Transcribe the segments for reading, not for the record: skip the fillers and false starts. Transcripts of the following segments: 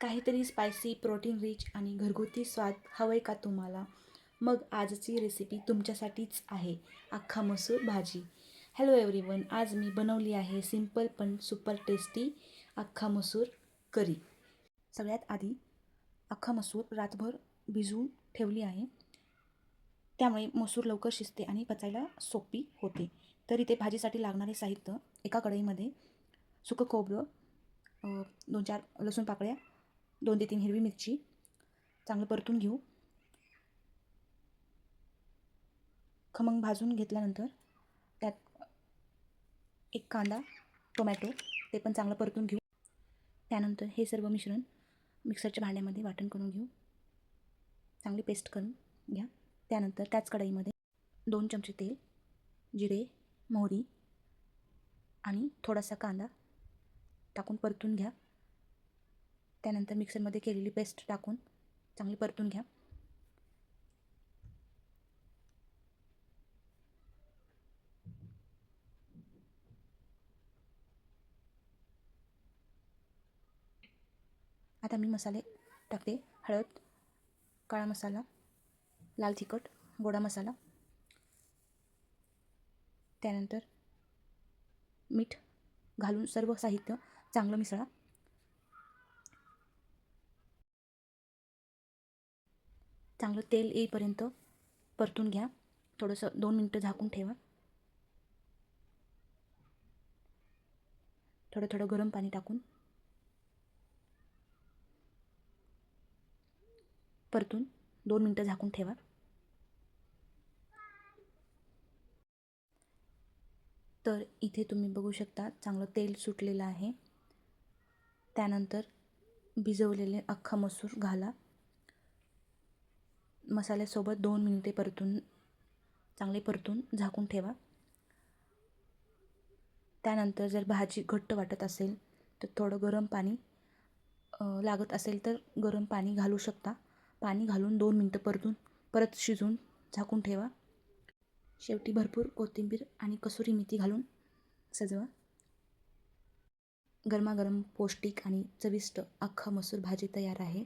काहीतरी spicy, protein rich आणि घरगुती स्वाद हवंय का तुम्हाला? मग आजची रेसिपी तुमच्यासाठीच आहे. अख्खा मसूर भाजी. हॅलो एव्हरीवन, आज मी बनवली आहे सिंपल पण सुपर टेस्टी अख्खा मसूर करी. सगळ्यात आधी अख्खा मसूर रातभर भिजवून ठेवली आहे. त्यामुळे मसूर लवकर शिजते आणि पचायला सोपी होते. तर इथे भाजीसाठी लागणारे साहित्य: एका कढईमध्ये सुकं खोबरं, 2-4 लसूण पाकळ्या, 2 ते 3 हिरवी मिरची चांगलं परतून घेऊ. खमंग भाजून घेतल्यानंतर त्यात एक कांदा, टोमॅटो ते पण चांगलं परतून घेऊ. त्यानंतर हे सर्व मिश्रण मिक्सरच्या भांड्यामध्ये वाटण करून घेऊ. चांगली पेस्ट करून घ्या. त्यानंतर त्याच कढईमध्ये 2 चमचे तेल, जिरे, मोहरी आणि थोडासा कांदा टाकून परतून घ्या. त्यानंतर मिक्सरमध्ये केलेली पेस्ट टाकून चांगली परतून घ्या. आता मी मसाले टाकते: हळद, काळा मसाला, लाल तिखट, गोडा मसाला, त्यानंतर मीठ घालून सर्व साहित्य चांगलं मिसळा. चांगलं तेल येईपर्यंत परतून घ्या. थोडंसं 2 मिनटं झाकून ठेवा. थोडं थोडं गरम पाणी टाकून परतून 2 मिनटं झाकून ठेवा. तर इथे तुम्ही बघू शकता चांगलं तेल सुटलेलं आहे. त्यानंतर भिजवलेले अख्खा मसूर घाला. मसाल्यासोबत 2 मिनिटे चांगले परतून झाकून ठेवा. त्यानंतर जर भाजी घट्ट वाटत असेल तर थोडं गरम पाणी लागत असेल तर गरम पाणी घालू शकता. पाणी घालून 2 मिनटं परत शिजवून झाकून ठेवा. शेवटी भरपूर कोथिंबीर आणि कसुरी मेथी घालून सजवा. गरमागरम पौष्टिक आणि चविष्ट अख्खा मसूर भाजी तयार आहे.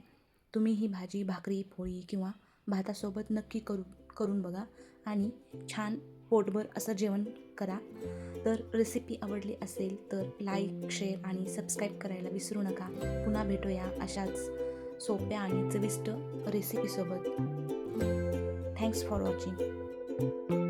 तुम्ही ही भाजी भाकरी, पोळी किंवा भातासोबत नक्की करून बघा आणि छान पोटभर असं जेवण करा. तर रेसिपी आवडली असेल तर लाईक, शेअर आणि सबस्क्राईब करायला विसरू नका. पुन्हा भेटूया अशाच सोप्या आणि चविष्ट रेसिपीसोबत. Thanks for watching.